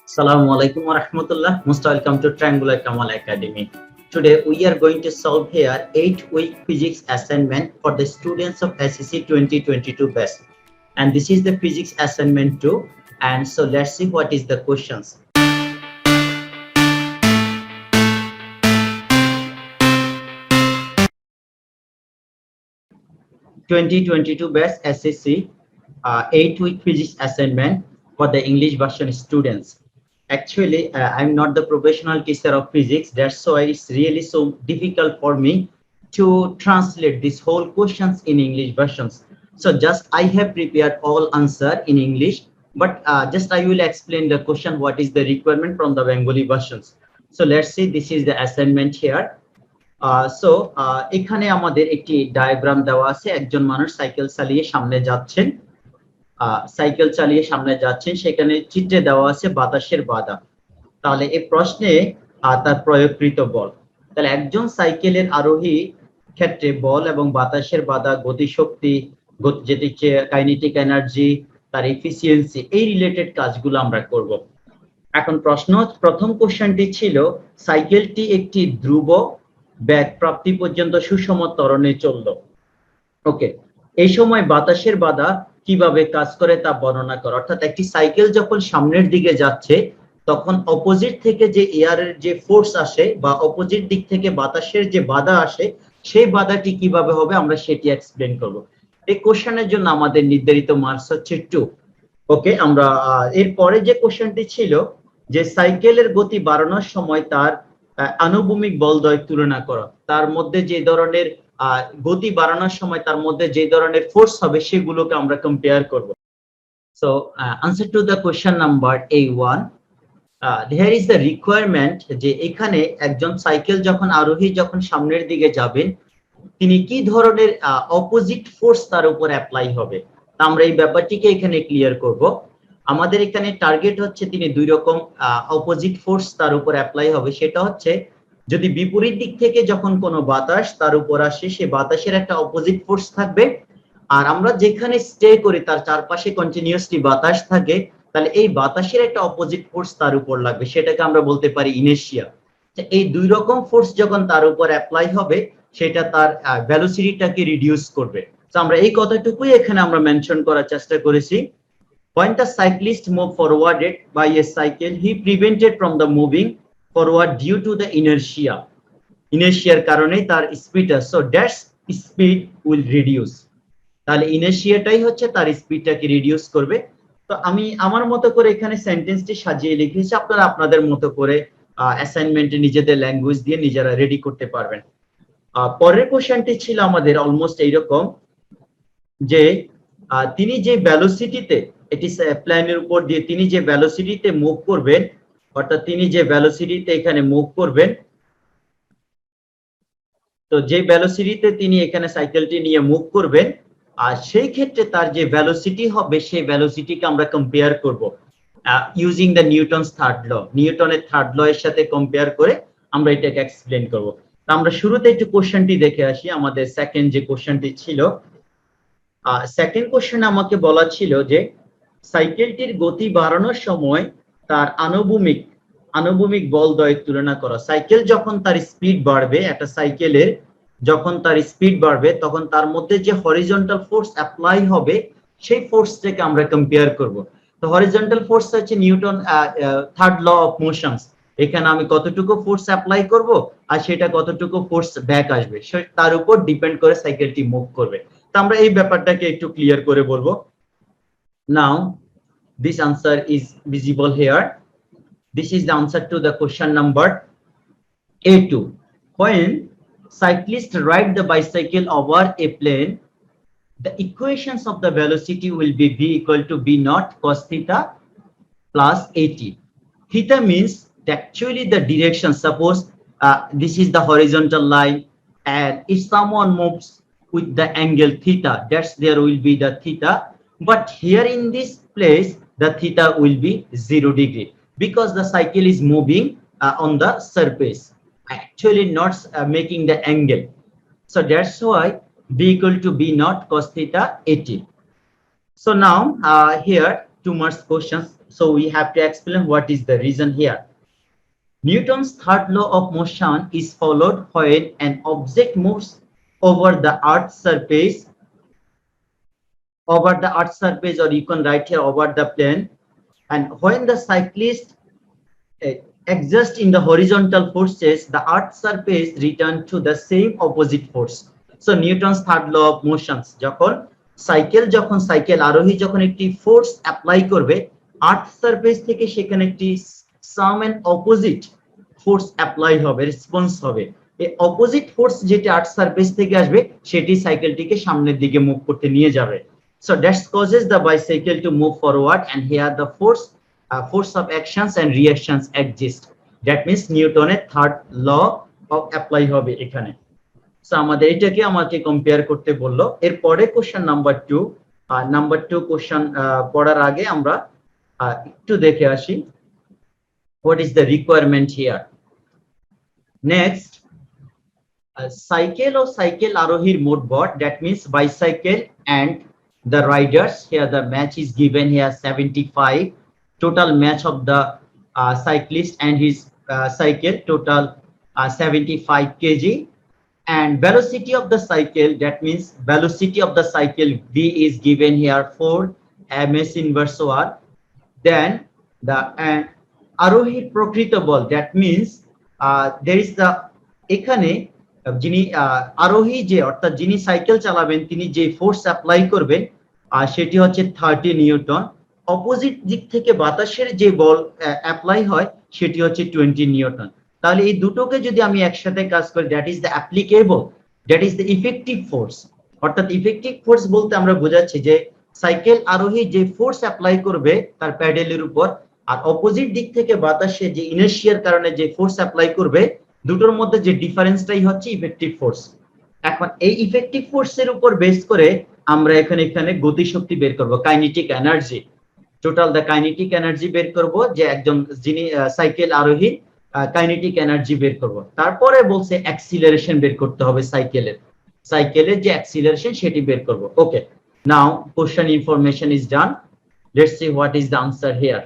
Assalamu alaikum wa rahmatullah. Most welcome to Triangular Kamal Academy. Today we are going to solve here 8-week physics assignment for the students of SSC 2022 batch. And this is the physics assignment 2. And so let's see what is the questions. 2022 batch SSC 8-week physics assignment for the English version students. Actually, I'm not the professional teacher of physics. That's why it's really so difficult for me to translate this whole questions in English versions. So just I have prepared all answer in English, but just I will explain the question, what is the requirement from the Bengali versions. So let's see, this is the assignment here. এখানে আমাদের একটি diagram দেওয়া আছে। একজন মানুষ cycle চালিয়ে সামনে যাচ্ছেন, সেখানে চিত্রে দেওয়া আছে বাতাসের বাধা। তাহলে এই প্রশ্নে তার প্রয়োগকৃত বল। তাহলে একজন সাইকেলের আরোহী ক্ষেত্রে বল এবং বাতাসের বাধা, গতিশক্তি, কাইনেটিক এনার্জি, তার এফিসিয়েন্সি, এই রিলেটেড কাজগুলো আমরা করব। এখন প্রথম কোশ্চেনটি ছিল, সাইকেলটি একটি ধ্রুব বেগ প্রাপ্তি পর্যন্ত সুষম ত্বরণে চলল। ওকে, এই সময় বাতাসের বাধা কিভাবে কাজ করে তা বর্ণনা করো। অর্থাৎ একটি সাইকেল যখন সামনের দিকে যাচ্ছে, তখন অপোজিট থেকে যে এয়ারের যে ফোর্স আসে বা অপোজিট দিক থেকে বাতাসের যে বাধা আসে, সেই বাধাটি কিভাবে হবে আমরা সেটি এক্সপ্লেন করব। এই কোশ্চেনের জন্য আমাদের নির্ধারিত মার্কস হচ্ছে 2। ওকে, আমরা এরপরে যে কোশ্চেনটি ছিল যে সাইকেলের গতি বাড়ানোর সময় তার আনুভূমিক বলদ্বয় তুলনা করো। তার মধ্যে যে ধরনের গতি বাড়ানোর সময় তার মধ্যে যে ধরনের ফোর্স হবে সেগুলোকে আমরা কম্পেয়ার করব। So answer to the question number A1, there is the requirement যে এখানে একজন সাইকেল যখন সামনের দিকে যাবেন, তিনি কি ধরনের অপোজিট ফোর্স তার উপর অ্যাপ্লাই হবে, তা আমরা এই ব্যাপারটিকে এখানে ক্লিয়ার করব। আমাদের এখানে টার্গেট হচ্ছে তিনি দুই রকম অপোজিট ফোর্স তার উপর অ্যাপ্লাই হবে। সেটা হচ্ছে, যদি বিপরীত দিক থেকে যখন কোনো বাতাস তার উপর আসে, সে বাতাসের একটা অপোজিট ফোর্স থাকবে, আর আমরা যেখানে স্টে করি তার চারপাশে কন্টিনিউয়াসলি বাতাস থাকে, তাহলে এই বাতাসের একটা অপোজিট ফোর্স তার উপর লাগবে, সেটাকে আমরা বলতে পারি ইনার্শিয়া। এই দুই রকম ফোর্স যখন তার উপর অ্যাপ্লাই হবে, সেটা তার ভেলোসিটিটাকে রিডিউস করবে। তো আমরা এই কথাটুকুই এখানে আমরা মেনশন করার চেষ্টা করেছি। When the cyclist moved forwarded by a cycle, he prevented from the moving forward due to the inertia. Inertiaর কারণে তার speed, so that speed will reduce. তাহলে ইনার্শিয়াটাই হচ্ছে তার স্পিডটাকে রিডিউস করবে। তো আমি আমার মতো করে এখানে সেন্টেন্সটি সাজিয়ে লিখেছি, আপনারা আপনাদের মতো করে অ্যাসাইনমেন্টে নিজেদের ল্যাঙ্গুয়েজ দিয়ে নিজেরা রেডি করতে পারবেন। পরের কোশ্চেনটি ছিল আমাদের অলমোস্ট এইরকম, যে তিনি যে ভেলোসিটিতে, এটি প্ল্যানের উপর দিয়ে তিনি যে ভেলোসিটিতে মুভ করবেন, অর্থাৎ তিনি যে ভেলোসিটিতে এখানে মুভ করবেন, তো যে ভেলোসিটিতে তিনি এখানে সাইকেলটি নিয়ে মুভ করবেন, আর সেই ক্ষেত্রে তার যে ভেলোসিটি হবে, সেই ভেলোসিটিকে আমরা কম্পেয়ার করব using the Newton's third law. নিউটনের থার্ড ল এর সাথে কম্পেয়ার করে আমরা এটাকে এক্সপ্লেন করব। আমরা শুরুতে একটু কোশ্চেনটি দেখে আসি। আমাদের সেকেন্ড যে কোশ্চেনটি ছিল, সেকেন্ড কোশ্চেন আমাকে বলা ছিল যে সাইকেলটির গতি বাড়ানোর সময় তার আনুভূমিক বলদ্বয়ের তুলনা করা। সাইকেল যখন তার স্পিড বাড়বে, একটা সাইকেলের যখন তার স্পিড বাড়বে, তখন তার মধ্যে যে হরিজন্টাল ফোর্স অ্যাপ্লাই হবে, সেই ফোর্সটাকে আমরা কম্পেয়ার করব। তো হরিজন্টাল ফোর্স হচ্ছে Newton third law of motions. এখানে আমি কতটুকু ফোর্স অ্যাপ্লাই করব আর সেটা কতটুকু ফোর্স ব্যাক আসবে, তার উপর ডিপেন্ড করে সাইকেলটি মুভ করবে। তো আমরা এই ব্যাপারটাকে একটু ক্লিয়ার করে বলবো। নাও this answer is visible here. This is the answer to the question number A2. When cyclists ride the bicycle over a plane, the equations of the velocity will be v equal to b naught cos theta plus at. Theta means actually the direction. Suppose this is the horizontal line, and if someone moves with the angle theta, that's there will be the theta. But here in this place, the theta will be 0 degree because the cycle is moving on the surface, actually not making the angle. So that's why b equal to b naught cos theta at. So now here 2 marks questions So we have to explain what is the reason here. Newton's third law of motion is followed when an object moves over the Earth's surface, or you can write here over the plane, and when the cyclist exerts in the horizontal forces, the Earth's surface return to the same opposite force. So Newton's third law of motions, যখন cycle আরোহী যখন একটি force apply করবে earth surface থেকে, সেখানে একটি সাম and opposite force apply হবে, response হবে। এই অপোজিট ফোর্স যেটা আর্থ সারফেস থেকে আসবে সেটি সাইকেলটিকে সামনের দিকে মুভ করতে নিয়ে যাবে। So that causes the bicycle to move forward, and here the force of actions and reactions exist. That means নিউটনের থার্ড ল অফ অ্যাপ্লাই হবে এখানে। সো আমাদের এটাকে আমাকে কম্পেয়ার করতে বললো। এরপরে কোশ্চেন নাম্বার টু কোশ্চেন পড়ার আগে আমরা একটু দেখে আসি what is the requirement here. Next, cycle আরোহীর মোট ভর, that means bicycle and the riders. Here the match is given here 75, total match of the cyclist and his cycle, total 75 kg. And velocity of the cycle, that means velocity of the cycle v is given here 4 ms inverse 1. Then the আরোহীর প্রকৃত বল, that means there is the এখানে যিনি আরোহী যে অর্থাৎ যিনি cycle চালাবেন তিনি যে ফোর্স অ্যাপ্লাই করবেন সেটি হচ্ছে 30 নিউটন। অপোজিট দিক থেকে বাতাসের যে বল অ্যাপ্লাই হয় সেটি হচ্ছে 20 নিউটন। তাহলে এই দুটোকে যদি আমি একসাথে কাজ করি, that is the applicable, that is the effective force. অর্থাৎ ইফেক্টিভ ফোর্স বলতে আমরা বোঝাচ্ছি যে সাইকেল আরোহী যে ফোর্স অ্যাপ্লাই করবে তার প্যাডেলের উপর, আর অপোজিট দিক থেকে বাতাসে যে ইনার্শিয়ার কারণে যে ফোর্স অ্যাপ্লাই করবে, দুটোর মধ্যে যে ডিফারেন্সটাই হচ্ছে ইফেক্টিভ ফোর্স। এখন এই ইফেক্টিভ ফোর্সের উপর বেস করে আমরা এখানে গতিশক্তি বের করব, kinetic energy, total the kinetic energy বের করব, যে একজন যিনি সাইকেল আরোহী কাইনেটিক এনার্জি বের করব। তারপরে বলছে অ্যাক্সিলারেশন বের করতে হবে, সাইকেলের যে অ্যাক্সিলারেশন সেটি বের করব। Okay, now question information is done, let's see what is the answer here.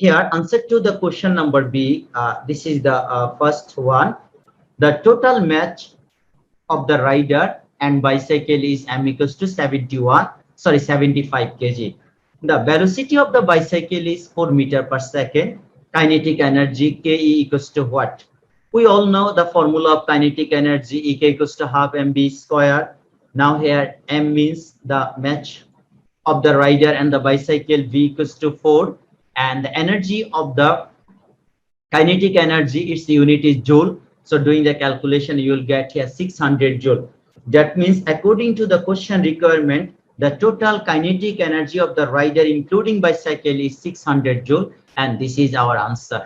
Here, answer to the question number B, this is the first one. The total match of the rider and bicycle is m equals to 75 kg. The velocity of the bicycle is 4 meter per second. Kinetic energy ke equals to what? We all know the formula of kinetic energy, ek equals to half mv square. Now here m means the match of the rider and the bicycle, v equals to 4, and the energy of the kinetic energy, its unit is joule. So doing the calculation you will get here 600 joule. That means according to the question requirement, the total kinetic energy of the rider including bicycle is 600 joule, and this is our answer.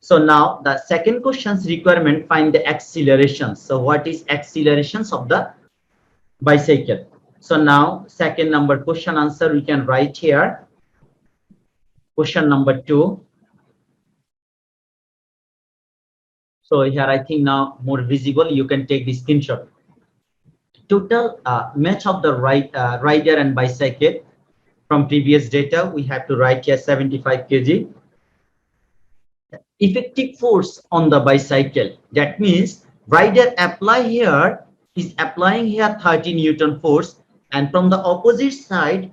So now the second question's requirement, find the accelerations. So what is accelerations of the bicycle? So now second number question answer we can write here. Question number 2. So here I think now more visible, you can take the screenshot. Total match of the rider and bicycle, from previous data we have to write here 75 kg. Effective force on the bicycle, that means rider is applying here 30 newton force, and from the opposite side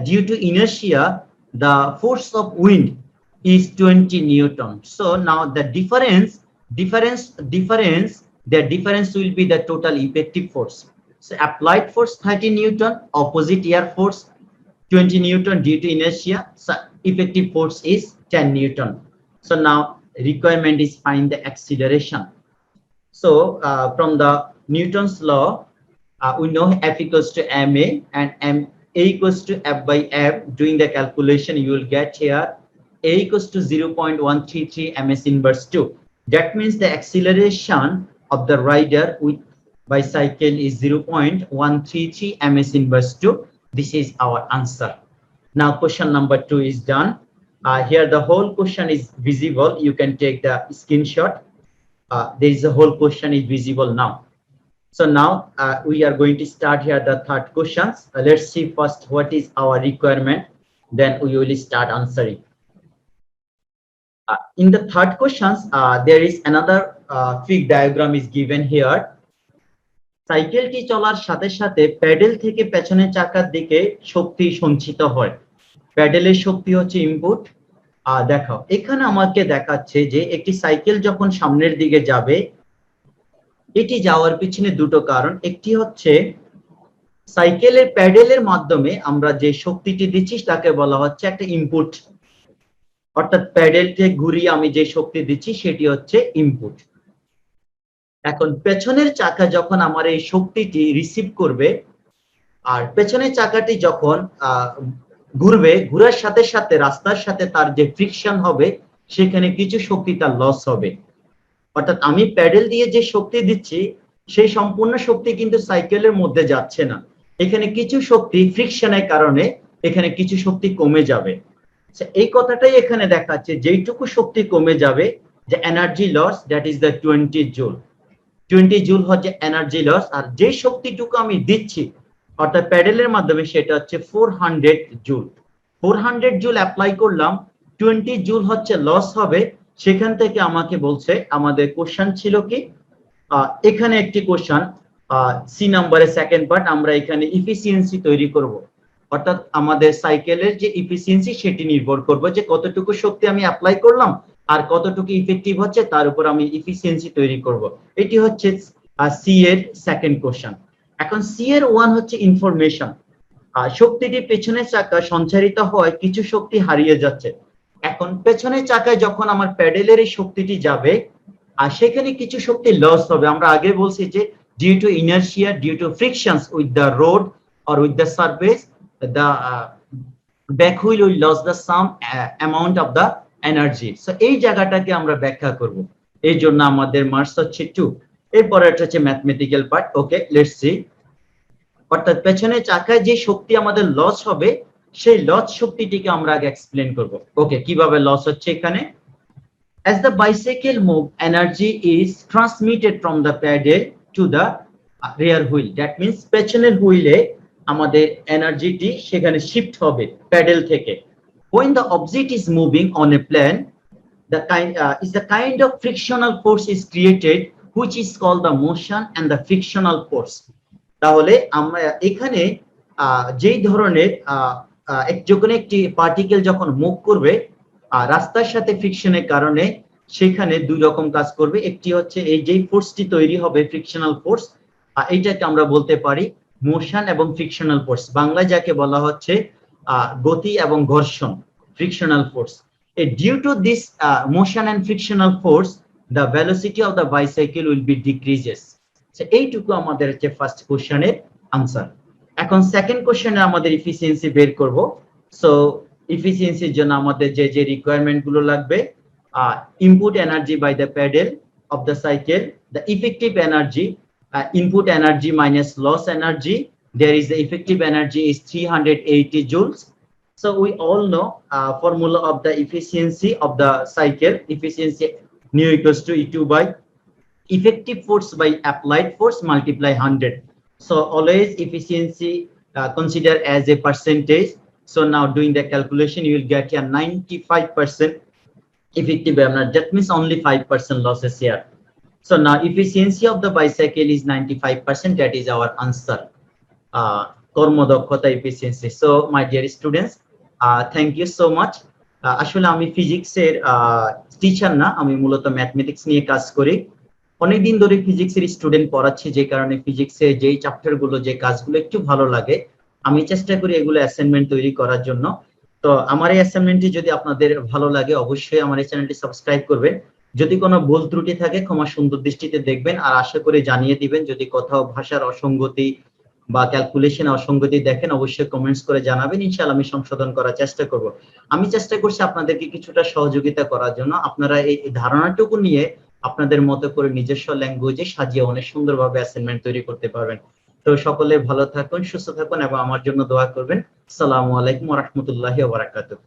due to inertia the force of wind is 20 newton. So now the difference will be the total effective force. So applied force 30 newton, opposite air force 20 newton due to inertia, so effective force is 10 newton. So now requirement is find the acceleration. So from the Newton's law, we know F equals to ma, and a equals to f by f. Doing the calculation you will get here a equals to 0.133 ms inverse 2. That means the acceleration of the rider with bicycle is 0.133 ms inverse 2. This is our answer. Now question number 2 is done. Here the whole question is visible, you can take the screenshot. There is a whole question is visible now. So now we are going to start here the third questions. Let's see first what is our requirement. then we will start answering. In the third questions, there is another fig diagram is given here. সাইকেলটি চলার সাথে সাথে pedal থেকে পেছনের চাকার দিকে শক্তি সঞ্চিত হয়। প্যাডেলের শক্তি হচ্ছে ইনপুট। দেখো এখানে আমাকে দেখাচ্ছে যে একটি সাইকেল যখন সামনের দিকে যাবে, এটি যাওয়ার পিছনে দুটো কারণ। একটি হচ্ছে সাইকেলের প্যাডেলের মাধ্যমে আমরা যে শক্তিটি দিচ্ছি তাকে বলা হচ্ছে একটা ইনপুট, অর্থাৎ প্যাডেলকে ঘুরিয়ে আমি যে শক্তি দিচ্ছি সেটি হচ্ছে ইনপুট। এখন পেছনের চাকা যখন আমার এই শক্তিটি রিসিভ করবে, আর পেছনের চাকাটি যখন ঘুরবে, ঘুরার সাথে সাথে রাস্তার সাথে তার যে ফ্রিকশন হবে সেখানে কিছু শক্তি তার লস হবে। অর্থাৎ আমি প্যাডেল দিয়ে যে শক্তি দিচ্ছি সেই সম্পূর্ণ শক্তি কিন্তু সাইকেলের মধ্যে যাচ্ছে না, এখানে কিছু শক্তি ফ্রিকশনের কারণে এখানে কিছু শক্তি কমে যাবে। এই কথাটাই এখানে দেখাচ্ছে, যেইটুকু শক্তি কমে যাবে, যে energy loss, that is the 20 joule. 20 joule হচ্ছে এনার্জি লস। আর যে শক্তিটুকু আমি দিচ্ছি অর্থাৎ প্যাডেলের মাধ্যমে সেটা হচ্ছে 400 জুল। 400 জুল অ্যাপ্লাই করলাম, 20 জুল হচ্ছে লস হবে। সেখান থেকে আমাকে বলছে, আমাদের কোশ্চেন ছিল কি, এখানে একটি কোশ্চেন সি নাম্বারের সেকেন্ড পার্ট, আমরা এখানে ইফিসিয়েন্সি তৈরি করব। অর্থাৎ আমাদের সাইকেলের যে ইফিসিয়েন্সি সেটি নির্ভর করবে যে কতটুকু শক্তি আমি অ্যাপ্লাই করলাম আর কতটুকু ইফেক্টিভ হচ্ছে, তার উপর আমি ইফিসিয়েন্সি তৈরি করব। এটি হচ্ছে সি এর সেকেন্ড কোশ্চেন। এখন সি এর 1 হচ্ছে ইনফরমেশন। শক্তিটি পেছনের চাকা সঞ্চারিত হয়, কিছু শক্তি হারিয়ে যাচ্ছে। এখন পেছনের চাকায় যখন আমার প্যাডেলের এই শক্তিটি যাবে আর সেখানে কিছু শক্তি লস হবে। আমরা আগে বলছি যে due to inertia, due to frictions with the road or with the surface, the back wheel will lose the some amount of the energy. So এই জায়গাটাকে আমরা ব্যাখ্যা করব, এই জন্য আমাদের মার্কস হচ্ছে 2। এরপরে এটা হচ্ছে mathematical part. Okay, let's see. অর্থাৎ পেছনে চাকায় যে শক্তি আমাদের লস হবে সেই লস শক্তিটিকে আমরা আগে এক্সপ্লেন করব। ওকে, কিভাবে লস হচ্ছে এখানে। As the bicycle move, energy is transmitted from the pedal to the rear wheel. That means পেছনের হুইলে আমাদের এনার্জিটি সেখানে শিফট হবে প্যাডেল থেকে। When the object is moving on a plane, the kind of frictional force is created which is called the motion and the frictional force. তাহলে আমরা এখানে যেই ধরনের যখন একটি পার্টিকেল যখন মুভ করবে রাস্তার সাথে ফ্রিকশনের কারণে সেখানে দুই রকম কাজ করবে। একটি হচ্ছে এই যেই ফোর্সটি তৈরি হবে ফ্রিকশনাল ফোর্স, এইটাকে আমরা বলতে পারি মোশন এবং ফ্রিকশনাল ফোর্স, বাংলায় যাকে বলা হচ্ছে গতি এবং ঘর্ষণ, frictional force. Due to this motion and frictional force, the velocity of the bicycle will be decreases. So এইটুকু আমাদের হচ্ছে ফার্স্ট কোশ্চেনের আনসার। এখন সেকেন্ড কোশ্চেনে আমাদের এফিসিয়েন্সি বের করব। সো এফিসিয়েন্সির জন্য আমাদের যে যে রিকোয়ারমেন্ট গুলো লাগবে, input energy by the pedal of the cycle, the effective energy, input energy minus loss energy, there is the effective energy is 380 joules. So we all know formula of the efficiency of the cycle, efficiency nu equals to E2 by effective force by applied force multiply 100. So always efficiency consider as a percentage. So now doing the calculation, you will get here 95% effective energy. That means only 5% losses here. So now efficiency of the bicycle is 95%. That is our answer. কর্মদক্ষতা efficiency. So my dear students, thank you so much. আসলে আমি ফিজিক্সের teacher না, আমি মূলত mathematics নিয়ে কাজ করি। অনেকদিন ধরে ফিজিক্সের স্টুডেন্ট পড়াচ্ছি, যে কারণে ফিজিক্সে যেই চ্যাপ্টার গুলো যে কাজগুলো একটু ভালো লাগে আমি চেষ্টা করি এগুলো অ্যাসাইনমেন্ট তৈরি করার জন্য। তো আমার এই অ্যাসাইনমেন্টটি যদি আপনাদের ভালো লাগে অবশ্যই আমার এই চ্যানেলটি সাবস্ক্রাইব করবেন। যদি কোনো ভুল ত্রুটি থাকে ক্ষমা সুন্দর দৃষ্টিতে দেখবেন, আর আশা করে জানিয়ে দিবেন। যদি কোথাও ভাষার অসঙ্গতি বা ক্যালকুলেশন অসঙ্গতি দেখেন অবশ্যই কমেন্টস করে জানাবেন, ইনশাআল্লাহ আমি সংশোধন করার চেষ্টা করব। আমি চেষ্টা করছি আপনাদেরকে কিছুটা সহযোগিতা করার জন্য। আপনারা এই ধারণাটুকু নিয়ে আপনাদের মতো করে নিজস্ব ল্যাঙ্গুয়েজে সাজিয়ে অনেক সুন্দরভাবে অ্যাসাইনমেন্ট তৈরি করতে পারবেন। তো সকলে ভালো থাকুন, সুস্থ থাকুন এবং আমার জন্য দোয়া করবেন। আসসালামু আলাইকুম ওয়া রাহমাতুল্লাহি ওয়া বারাকাতুহু।